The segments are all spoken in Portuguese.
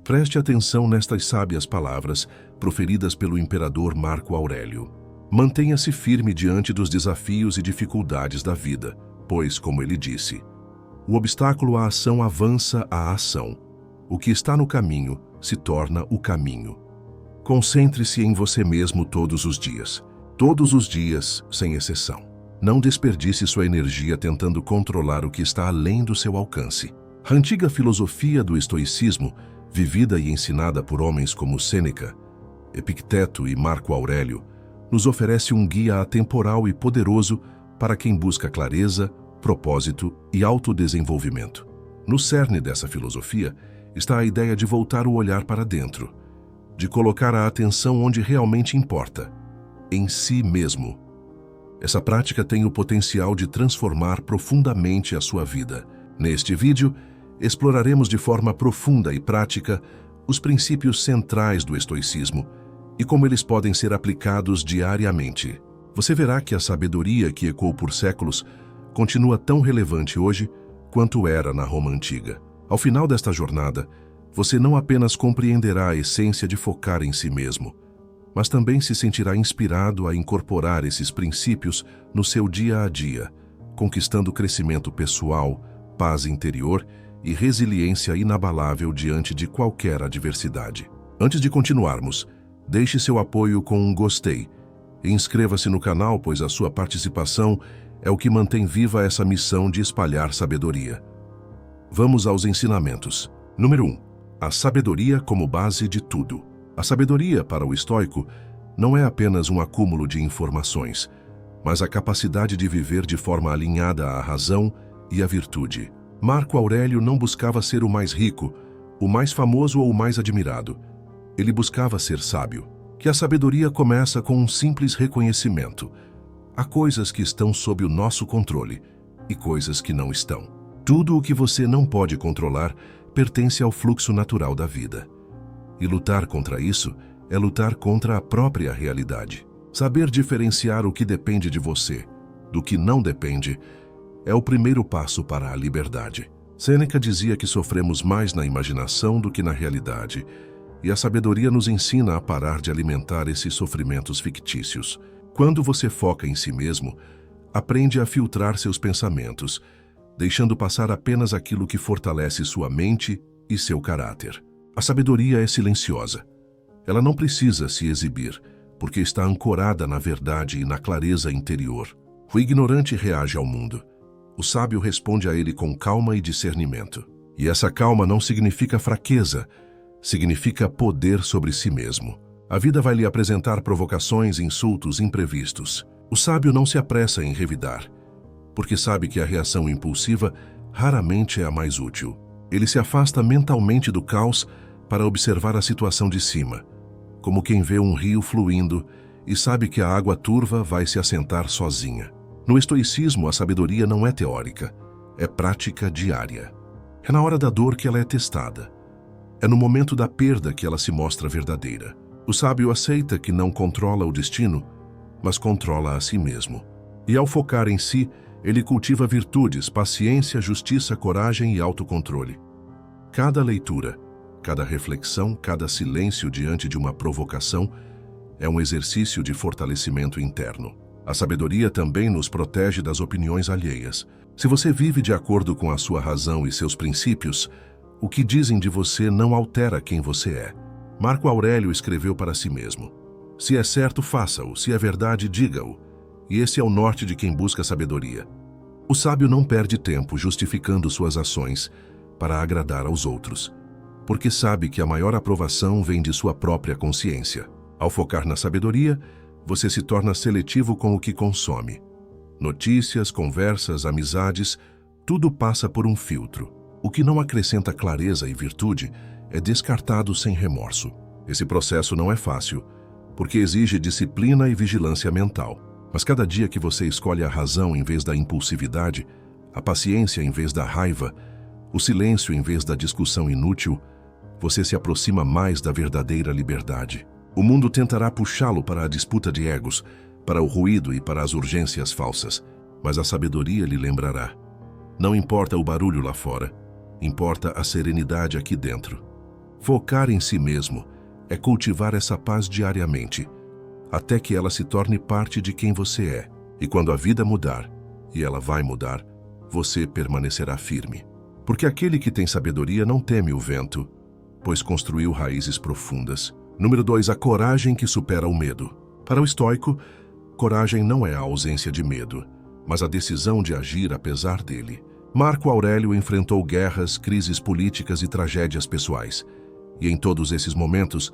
Preste atenção nestas sábias palavras proferidas pelo imperador Marco Aurélio. Mantenha-se firme diante dos desafios e dificuldades da vida, pois, como ele disse, o obstáculo à ação avança a ação. O que está no caminho se torna o caminho. Concentre-se em você mesmo todos os dias, sem exceção. Não desperdice sua energia tentando controlar o que está além do seu alcance. A antiga filosofia do estoicismo, vivida e ensinada por homens como Sêneca, Epicteto e Marco Aurélio, nos oferece um guia atemporal e poderoso para quem busca clareza, propósito e autodesenvolvimento. No cerne dessa filosofia está a ideia de voltar o olhar para dentro, de colocar a atenção onde realmente importa, em si mesmo. Essa prática tem o potencial de transformar profundamente a sua vida. Neste vídeo, exploraremos de forma profunda e prática os princípios centrais do estoicismo e como eles podem ser aplicados diariamente. Você verá que a sabedoria que ecoou por séculos continua tão relevante hoje quanto era na Roma antiga. Ao final desta jornada, você não apenas compreenderá a essência de focar em si mesmo, mas também se sentirá inspirado a incorporar esses princípios no seu dia a dia, conquistando crescimento pessoal, paz interior e resiliência inabalável diante de qualquer adversidade. Antes de continuarmos, deixe seu apoio com um gostei e inscreva-se no canal, pois a sua participação é o que mantém viva essa missão de espalhar sabedoria. Vamos aos ensinamentos. Número 1. A sabedoria como base de tudo. A sabedoria, para o estoico, não é apenas um acúmulo de informações, mas a capacidade de viver de forma alinhada à razão e à virtude. Marco Aurélio não buscava ser o mais rico, o mais famoso ou o mais admirado. Ele buscava ser sábio. Que a sabedoria começa com um simples reconhecimento. Há coisas que estão sob o nosso controle e coisas que não estão. Tudo o que você não pode controlar pertence ao fluxo natural da vida. E lutar contra isso é lutar contra a própria realidade. Saber diferenciar o que depende de você do que não depende é o primeiro passo para a liberdade. Sêneca dizia que sofremos mais na imaginação do que na realidade, e a sabedoria nos ensina a parar de alimentar esses sofrimentos fictícios. Quando você foca em si mesmo, aprende a filtrar seus pensamentos, deixando passar apenas aquilo que fortalece sua mente e seu caráter. A sabedoria é silenciosa. Ela não precisa se exibir, porque está ancorada na verdade e na clareza interior. O ignorante reage ao mundo. O sábio responde a ele com calma e discernimento. E essa calma não significa fraqueza, significa poder sobre si mesmo. A vida vai lhe apresentar provocações e insultos imprevistos. O sábio não se apressa em revidar, porque sabe que a reação impulsiva raramente é a mais útil. Ele se afasta mentalmente do caos para observar a situação de cima, como quem vê um rio fluindo e sabe que a água turva vai se assentar sozinha. No estoicismo, a sabedoria não é teórica, é prática diária. É na hora da dor que ela é testada. É no momento da perda que ela se mostra verdadeira. O sábio aceita que não controla o destino, mas controla a si mesmo. E ao focar em si, ele cultiva virtudes, paciência, justiça, coragem e autocontrole. Cada leitura, cada reflexão, cada silêncio diante de uma provocação é um exercício de fortalecimento interno. A sabedoria também nos protege das opiniões alheias. Se você vive de acordo com a sua razão e seus princípios, o que dizem de você não altera quem você é. Marco Aurélio escreveu para si mesmo: se é certo, faça-o, se é verdade, diga-o. E esse é o norte de quem busca sabedoria. O sábio não perde tempo justificando suas ações para agradar aos outros, porque sabe que a maior aprovação vem de sua própria consciência. Ao focar na sabedoria, você se torna seletivo com o que consome. Notícias, conversas, amizades, tudo passa por um filtro. O que não acrescenta clareza e virtude é descartado sem remorso. Esse processo não é fácil, porque exige disciplina e vigilância mental. Mas cada dia que você escolhe a razão em vez da impulsividade, a paciência em vez da raiva, o silêncio em vez da discussão inútil, você se aproxima mais da verdadeira liberdade. O mundo tentará puxá-lo para a disputa de egos, para o ruído e para as urgências falsas, mas a sabedoria lhe lembrará: não importa o barulho lá fora, importa a serenidade aqui dentro. Focar em si mesmo é cultivar essa paz diariamente, até que ela se torne parte de quem você é. E quando a vida mudar, e ela vai mudar, você permanecerá firme. Porque aquele que tem sabedoria não teme o vento, pois construiu raízes profundas. Número 2, a coragem que supera o medo. Para o estoico, coragem não é a ausência de medo, mas a decisão de agir apesar dele. Marco Aurélio enfrentou guerras, crises políticas e tragédias pessoais, e em todos esses momentos,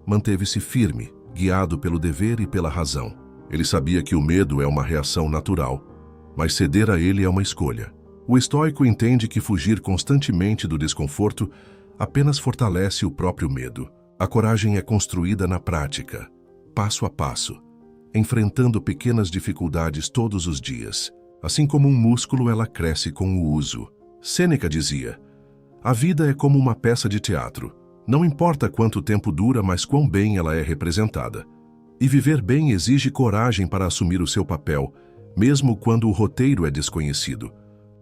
manteve-se firme, guiado pelo dever e pela razão. Ele sabia que o medo é uma reação natural, mas ceder a ele é uma escolha. O estoico entende que fugir constantemente do desconforto apenas fortalece o próprio medo. A coragem é construída na prática, passo a passo, enfrentando pequenas dificuldades todos os dias. Assim como um músculo, ela cresce com o uso. Sêneca dizia: a vida é como uma peça de teatro. Não importa quanto tempo dura, mas quão bem ela é representada. E viver bem exige coragem para assumir o seu papel, mesmo quando o roteiro é desconhecido.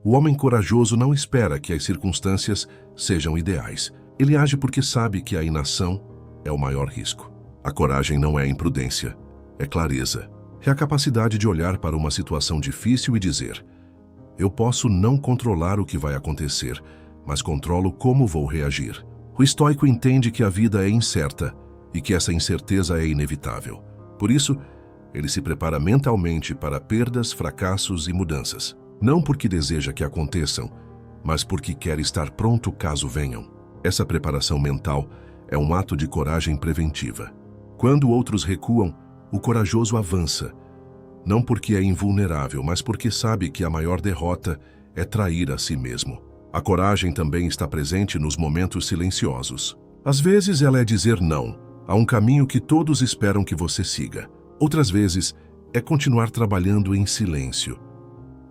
O homem corajoso não espera que as circunstâncias sejam ideais. Ele age porque sabe que a inação é o maior risco. A coragem não é imprudência, é clareza. É a capacidade de olhar para uma situação difícil e dizer: eu posso não controlar o que vai acontecer, mas controlo como vou reagir. O estoico entende que a vida é incerta e que essa incerteza é inevitável. Por isso, ele se prepara mentalmente para perdas, fracassos e mudanças. Não porque deseja que aconteçam, mas porque quer estar pronto caso venham. Essa preparação mental é um ato de coragem preventiva. Quando outros recuam, o corajoso avança, não porque é invulnerável, mas porque sabe que a maior derrota é trair a si mesmo. A coragem também está presente nos momentos silenciosos. Às vezes ela é dizer não a um caminho que todos esperam que você siga. Outras vezes é continuar trabalhando em silêncio,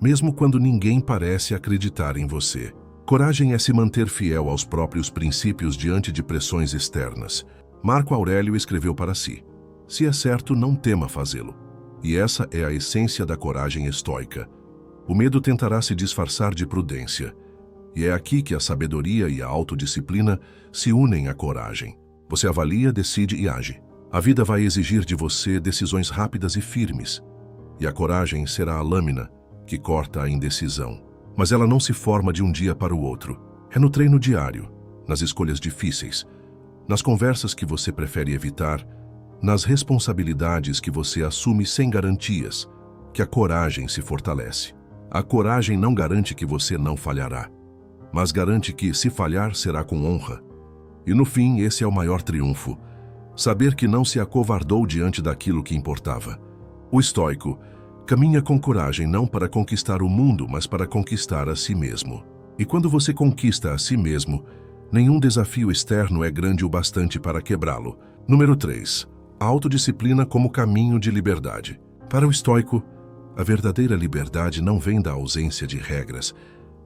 mesmo quando ninguém parece acreditar em você. Coragem é se manter fiel aos próprios princípios diante de pressões externas. Marco Aurélio escreveu para si: se é certo, não tema fazê-lo. E essa é a essência da coragem estoica. O medo tentará se disfarçar de prudência. E é aqui que a sabedoria e a autodisciplina se unem à coragem. Você avalia, decide e age. A vida vai exigir de você decisões rápidas e firmes. E a coragem será a lâmina que corta a indecisão. Mas ela não se forma de um dia para o outro. É no treino diário, nas escolhas difíceis, nas conversas que você prefere evitar, nas responsabilidades que você assume sem garantias, que a coragem se fortalece. A coragem não garante que você não falhará, mas garante que, se falhar, será com honra. E no fim, esse é o maior triunfo: saber que não se acovardou diante daquilo que importava. O estoico caminha com coragem não para conquistar o mundo, mas para conquistar a si mesmo. E quando você conquista a si mesmo, nenhum desafio externo é grande o bastante para quebrá-lo. Número 3. A autodisciplina como caminho de liberdade. Para o estoico, a verdadeira liberdade não vem da ausência de regras,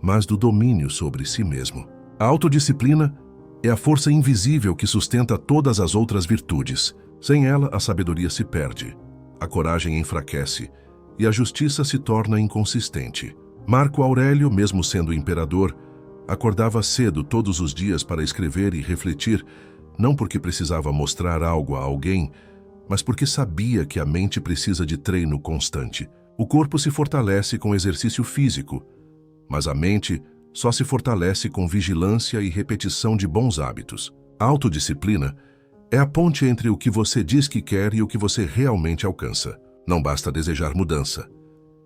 mas do domínio sobre si mesmo. A autodisciplina é a força invisível que sustenta todas as outras virtudes. Sem ela, a sabedoria se perde, a coragem enfraquece e a justiça se torna inconsistente. Marco Aurélio, mesmo sendo imperador, acordava cedo todos os dias para escrever e refletir, não porque precisava mostrar algo a alguém, mas porque sabia que a mente precisa de treino constante. O corpo se fortalece com exercício físico, mas a mente só se fortalece com vigilância e repetição de bons hábitos. A autodisciplina é a ponte entre o que você diz que quer e o que você realmente alcança. Não basta desejar mudança.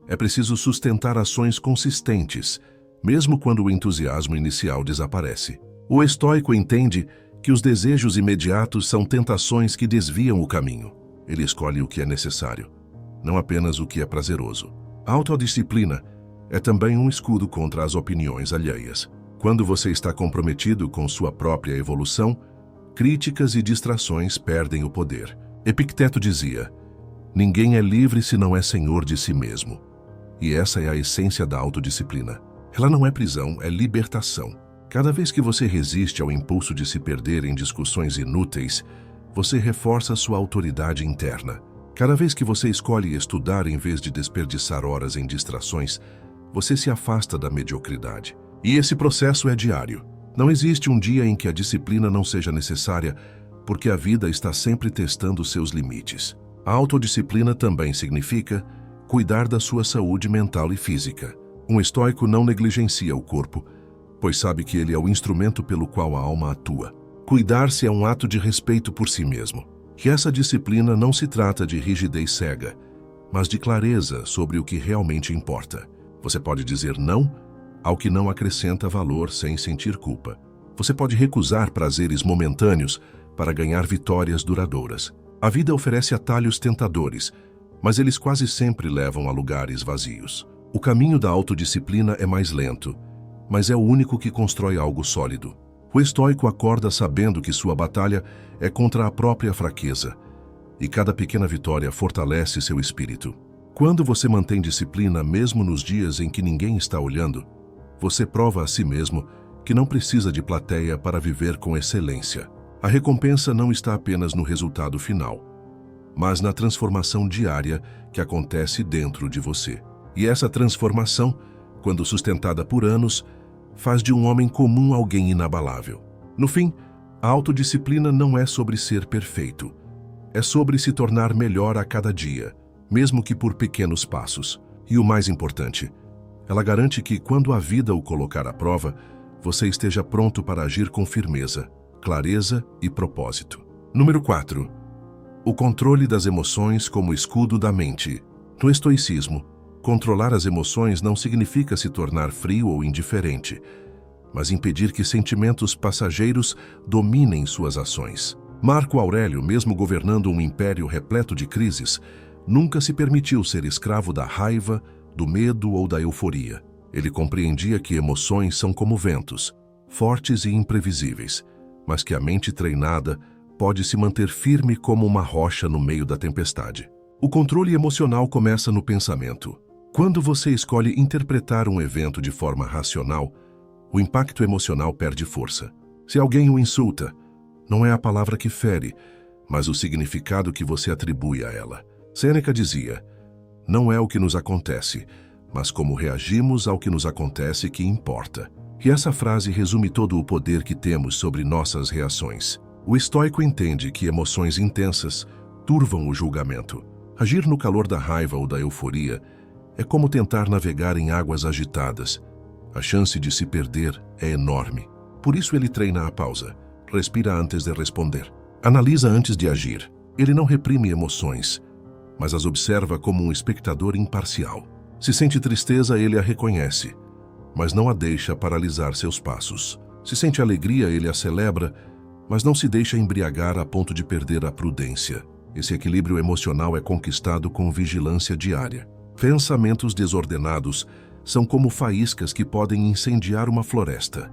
É preciso sustentar ações consistentes, mesmo quando o entusiasmo inicial desaparece. O estoico entende que os desejos imediatos são tentações que desviam o caminho. Ele escolhe o que é necessário, não apenas o que é prazeroso. A autodisciplina é também um escudo contra as opiniões alheias. Quando você está comprometido com sua própria evolução, críticas e distrações perdem o poder. Epicteto dizia: ninguém é livre se não é senhor de si mesmo. E essa é a essência da autodisciplina. Ela não é prisão, é libertação. Cada vez que você resiste ao impulso de se perder em discussões inúteis, você reforça sua autoridade interna. Cada vez que você escolhe estudar em vez de desperdiçar horas em distrações, você se afasta da mediocridade. E esse processo é diário. Não existe um dia em que a disciplina não seja necessária, porque a vida está sempre testando seus limites. A autodisciplina também significa cuidar da sua saúde mental e física. Um estoico não negligencia o corpo, pois sabe que ele é o instrumento pelo qual a alma atua. Cuidar-se é um ato de respeito por si mesmo. Que essa disciplina não se trata de rigidez cega, mas de clareza sobre o que realmente importa. Você pode dizer não ao que não acrescenta valor sem sentir culpa. Você pode recusar prazeres momentâneos para ganhar vitórias duradouras. A vida oferece atalhos tentadores, mas eles quase sempre levam a lugares vazios. O caminho da autodisciplina é mais lento, mas é o único que constrói algo sólido. O estoico acorda sabendo que sua batalha é contra a própria fraqueza, e cada pequena vitória fortalece seu espírito. Quando você mantém disciplina mesmo nos dias em que ninguém está olhando, você prova a si mesmo que não precisa de plateia para viver com excelência. A recompensa não está apenas no resultado final, mas na transformação diária que acontece dentro de você. E essa transformação, quando sustentada por anos, faz de um homem comum alguém inabalável. No fim, a autodisciplina não é sobre ser perfeito. É sobre se tornar melhor a cada dia, mesmo que por pequenos passos. E o mais importante, ela garante que, quando a vida o colocar à prova, você esteja pronto para agir com firmeza, clareza e propósito. Número 4. O controle das emoções como escudo da mente. No estoicismo, controlar as emoções não significa se tornar frio ou indiferente, mas impedir que sentimentos passageiros dominem suas ações. Marco Aurélio, mesmo governando um império repleto de crises, nunca se permitiu ser escravo da raiva, do medo ou da euforia. Ele compreendia que emoções são como ventos, fortes e imprevisíveis, mas que a mente treinada pode se manter firme como uma rocha no meio da tempestade. O controle emocional começa no pensamento. Quando você escolhe interpretar um evento de forma racional, o impacto emocional perde força. Se alguém o insulta, não é a palavra que fere, mas o significado que você atribui a ela. Sêneca dizia: não é o que nos acontece, mas como reagimos ao que nos acontece que importa. E essa frase resume todo o poder que temos sobre nossas reações. O estoico entende que emoções intensas turvam o julgamento. Agir no calor da raiva ou da euforia é como tentar navegar em águas agitadas. A chance de se perder é enorme. Por isso ele treina a pausa, respira antes de responder, analisa antes de agir. Ele não reprime emoções, mas as observa como um espectador imparcial. Se sente tristeza, ele a reconhece, mas não a deixa paralisar seus passos. Se sente alegria, ele a celebra, mas não se deixa embriagar a ponto de perder a prudência. Esse equilíbrio emocional é conquistado com vigilância diária. Pensamentos desordenados são como faíscas que podem incendiar uma floresta.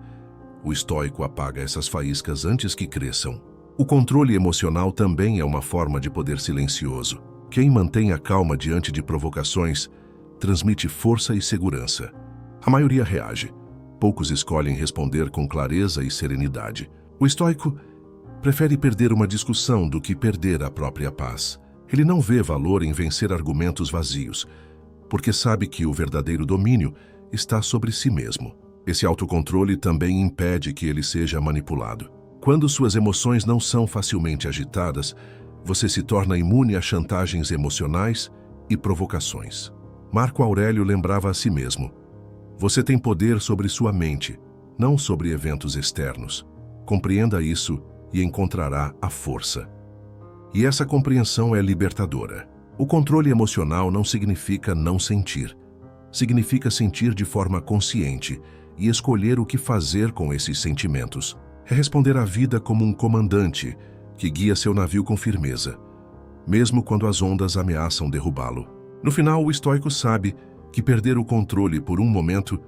O estoico apaga essas faíscas antes que cresçam. O controle emocional também é uma forma de poder silencioso. Quem mantém a calma diante de provocações transmite força e segurança. A maioria reage. Poucos escolhem responder com clareza e serenidade. O estoico prefere perder uma discussão do que perder a própria paz. Ele não vê valor em vencer argumentos vazios, porque sabe que o verdadeiro domínio está sobre si mesmo. Esse autocontrole também impede que ele seja manipulado. Quando suas emoções não são facilmente agitadas, você se torna imune a chantagens emocionais e provocações. Marco Aurélio lembrava a si mesmo: você tem poder sobre sua mente, não sobre eventos externos. Compreenda isso e encontrará a força. E essa compreensão é libertadora. O controle emocional não significa não sentir. Significa sentir de forma consciente e escolher o que fazer com esses sentimentos. É responder à vida como um comandante que guia seu navio com firmeza, mesmo quando as ondas ameaçam derrubá-lo. No final, o estoico sabe que perder o controle por um momento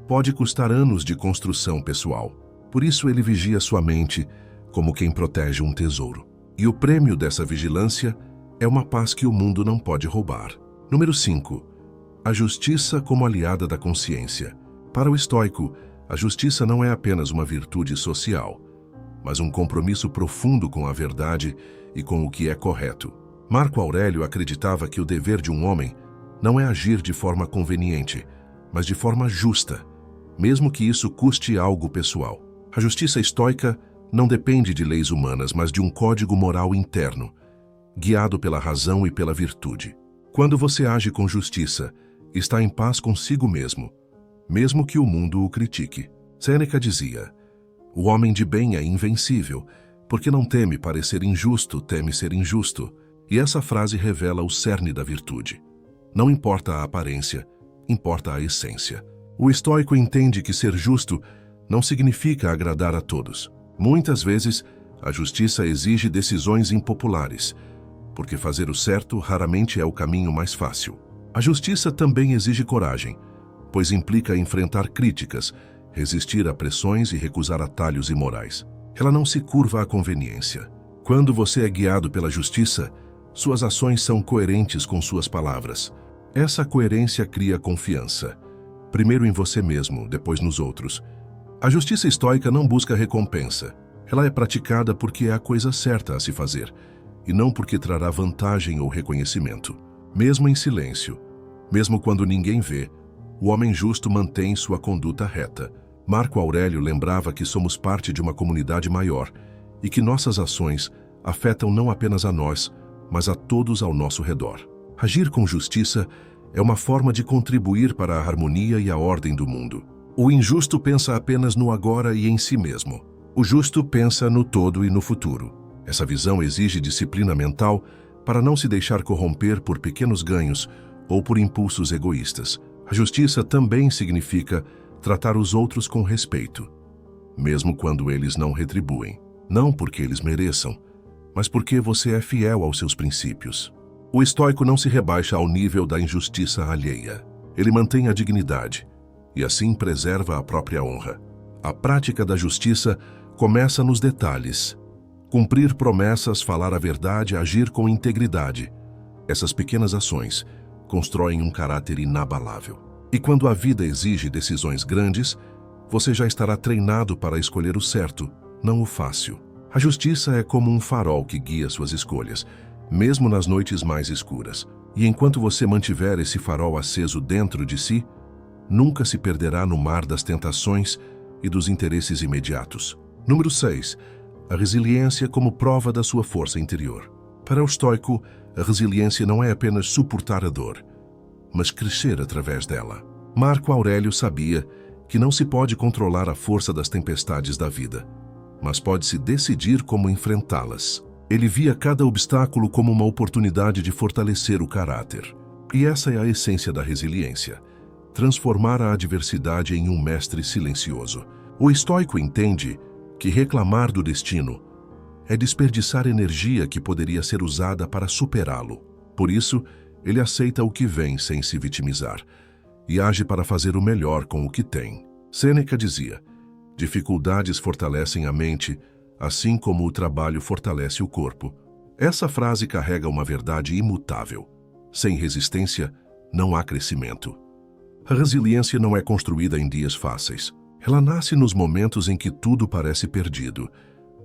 pode custar anos de construção pessoal. Por isso ele vigia sua mente como quem protege um tesouro. E o prêmio dessa vigilância é uma paz que o mundo não pode roubar. Número 5. A justiça como aliada da consciência. Para o estoico, a justiça não é apenas uma virtude social, mas um compromisso profundo com a verdade e com o que é correto. Marco Aurélio acreditava que o dever de um homem não é agir de forma conveniente, mas de forma justa, mesmo que isso custe algo pessoal. A justiça estoica não depende de leis humanas, mas de um código moral interno, guiado pela razão e pela virtude. Quando você age com justiça, está em paz consigo mesmo que o mundo o critique. Sêneca dizia: o homem de bem é invencível, porque não teme parecer injusto, teme ser injusto. E essa frase revela o cerne da virtude. Não importa a aparência, importa a essência. O estoico entende que ser justo não significa agradar a todos. Muitas vezes, a justiça exige decisões impopulares, porque fazer o certo raramente é o caminho mais fácil. A justiça também exige coragem, pois implica enfrentar críticas, resistir a pressões e recusar atalhos imorais. Ela não se curva à conveniência. Quando você é guiado pela justiça, suas ações são coerentes com suas palavras. Essa coerência cria confiança, primeiro em você mesmo, depois nos outros. A justiça estoica não busca recompensa. Ela é praticada porque é a coisa certa a se fazer, e não porque trará vantagem ou reconhecimento. Mesmo em silêncio, mesmo quando ninguém vê, o homem justo mantém sua conduta reta. Marco Aurélio lembrava que somos parte de uma comunidade maior e que nossas ações afetam não apenas a nós, mas a todos ao nosso redor. Agir com justiça é uma forma de contribuir para a harmonia e a ordem do mundo. O injusto pensa apenas no agora e em si mesmo. O justo pensa no todo e no futuro. Essa visão exige disciplina mental para não se deixar corromper por pequenos ganhos ou por impulsos egoístas. A justiça também significa tratar os outros com respeito, mesmo quando eles não retribuem. Não porque eles mereçam, mas porque você é fiel aos seus princípios. O estoico não se rebaixa ao nível da injustiça alheia. Ele mantém a dignidade e assim preserva a própria honra. A prática da justiça começa nos detalhes. Cumprir promessas, falar a verdade, agir com integridade. Essas pequenas ações constroem um caráter inabalável. E quando a vida exige decisões grandes, você já estará treinado para escolher o certo, não o fácil. A justiça é como um farol que guia suas escolhas, mesmo nas noites mais escuras. E enquanto você mantiver esse farol aceso dentro de si, nunca se perderá no mar das tentações e dos interesses imediatos. Número 6. A resiliência como prova da sua força interior. Para o estoico, a resiliência não é apenas suportar a dor, mas crescer através dela. Marco Aurélio sabia que não se pode controlar a força das tempestades da vida, mas pode-se decidir como enfrentá-las. Ele via cada obstáculo como uma oportunidade de fortalecer o caráter. E essa é a essência da resiliência: transformar a adversidade em um mestre silencioso. O estoico entende que reclamar do destino é desperdiçar energia que poderia ser usada para superá-lo. Por isso, ele aceita o que vem sem se vitimizar e age para fazer o melhor com o que tem. Sêneca dizia: dificuldades fortalecem a mente, assim como o trabalho fortalece o corpo. Essa frase carrega uma verdade imutável. Sem resistência, não há crescimento. A resiliência não é construída em dias fáceis. Ela nasce nos momentos em que tudo parece perdido,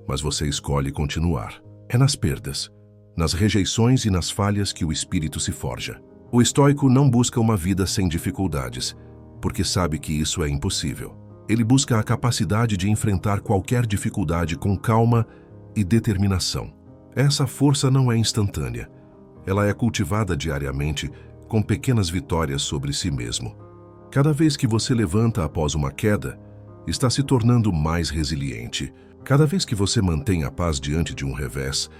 mas você escolhe continuar. É nas perdas, nas rejeições e nas falhas que o espírito se forja. O estoico não busca uma vida sem dificuldades, porque sabe que isso é impossível. Ele busca a capacidade de enfrentar qualquer dificuldade com calma e determinação. Essa força não é instantânea. Ela é cultivada diariamente com pequenas vitórias sobre si mesmo. Cada vez que você levanta após uma queda, está se tornando mais resiliente. Cada vez que você mantém a paz diante de um revés,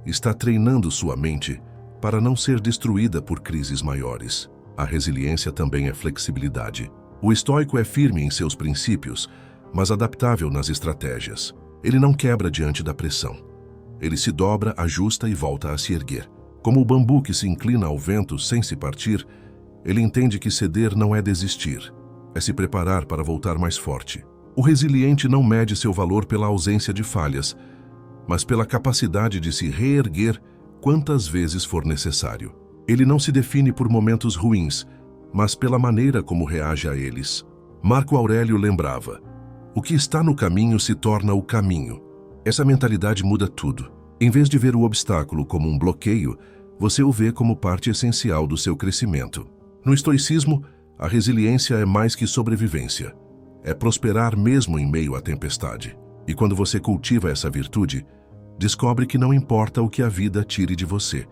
está treinando sua mente para não ser destruída por crises maiores. A resiliência também é flexibilidade. O estoico é firme em seus princípios, mas adaptável nas estratégias. Ele não quebra diante da pressão. Ele se dobra, ajusta e volta a se erguer. Como o bambu que se inclina ao vento sem se partir, ele entende que ceder não é desistir, é se preparar para voltar mais forte. O resiliente não mede seu valor pela ausência de falhas, mas pela capacidade de se reerguer quantas vezes for necessário. Ele não se define por momentos ruins, mas pela maneira como reage a eles. Marco Aurélio lembrava: o que está no caminho se torna o caminho. Essa mentalidade muda tudo. Em vez de ver o obstáculo como um bloqueio, você o vê como parte essencial do seu crescimento. No estoicismo, a resiliência é mais que sobrevivência. É prosperar mesmo em meio à tempestade. E quando você cultiva essa virtude, descobre que não importa o que a vida tire de você,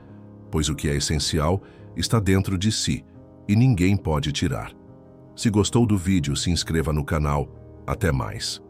pois o que é essencial está dentro de si e ninguém pode tirar. Se gostou do vídeo, se inscreva no canal. Até mais.